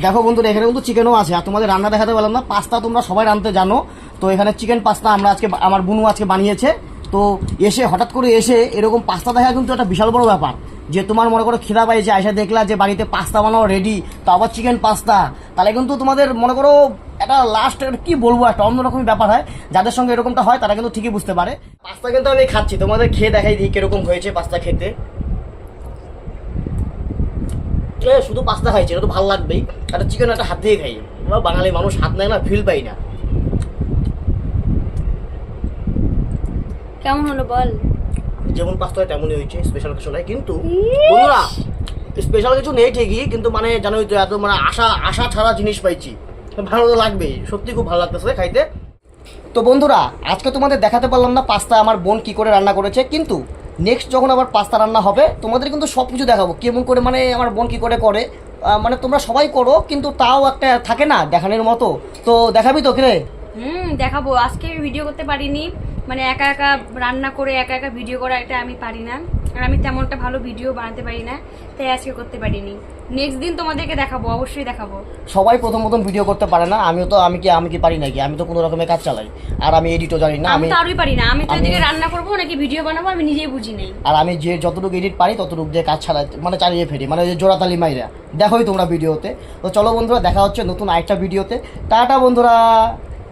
দেখো বন্ধুরা, এখানে কিন্তু চিকেনও আছে। আর তোমাদের রান্না দেখাতে পারলাম না। পাস্তা তোমরা সবাই রাঁধতে জানো, তো এখানে চিকেন পাস্তা আমরা আজকে আমার বুনু আজকে বানিয়েছে। তো এসে হঠাৎ করে এসে এরকম পাস্তা দেখা কিন্তু একটা বিশাল বড় ব্যাপার। যে তোমার মনে করো খিদা পাইছে, এসে দেখলা যে বাড়িতে পাস্তা বানাও রেডি, তো আবার চিকেন পাস্তা, তাহলে কিন্তু তোমাদের মনে করো একটা লাস্ট কি বলবো একটা অন্যরকমই ব্যাপার হয়। যাদের সঙ্গে এরকমটা হয় তারা কিন্তু ঠিকই বুঝতে পারে। পাস্তা কিন্তু আমি খাচ্ছি, তোমাদের খেয়ে দেখাই দিই কিরকম হয়েছে পাস্তা খেতে। শুধু পাস্তা খাইছি, এটা তো ভালো লাগবেই। একটা চিকেন একটা হাত দিয়ে খাই, বাঙালি মানুষ হাত নেয় না, ফিল পাই না। কেমন হলো বল? যেমন পাস্তা হয় তেমনই হয়েছে, স্পেশাল কিছু নাই। কিন্তু বন্ধুরা স্পেশাল কিছু নেই ঠিকই, কিন্তু মানে জানোই তো এত মানে আশা আশা ছাড়া জিনিস পাইছি, ভালো তো লাগবেই। সত্যি খুব ভালো লাগতেছে খাইতে। তো বন্ধুরা আজকে তোমাদের দেখাতে পারলাম না পাস্তা আমার বোন কি করে রান্না করেছে, কিন্তু নেক্সট যখন আবার পাস্তা রান্না হবে তোমাদের কিন্তু সব কিছু দেখাবো কেমন করে, মানে আমার বোন কি করে করে। মানে তোমরা সবাই করো, কিন্তু তাও একটা থাকে না দেখানোর মতো। তো দেখাবি তো কিরে? দেখাবো। আজকে ভিডিও করতে পারিনি, মানে একা একা রান্না করে একা একা ভিডিও করা এটা আমি পারি না, আর আমি তেমন একটা ভালো ভিডিও বানাতে পারি না, তাই আজকে করতে পারিনি। নেক্সট দিন তোমাদেরকে দেখাবো, অবশ্যই দেখাবো। সবাই প্রথম প্রথম ভিডিও করতে পারে না, আমি কি পারি নাকি? আমি তো কোনো রকমের কাজ চালাই, আর আমি এডিটও জানি না। আমি তো আরই পারি না। আমি তো এদিকে রান্না করবো নাকি ভিডিও বানাবো আমি নিজেই বুঝি নেই। আর আমি যে যতটুকু এডিট পারি ততটুকু দিয়ে কাজ ছাড়াই, মানে চালিয়ে ফেলি, মানে যে জোড়াতালি মাইরা দেখোই তোমরা ভিডিওতে। তো চলো বন্ধুরা, দেখা হচ্ছে নতুন আরেকটা ভিডিওতে। টাটা বন্ধুরা।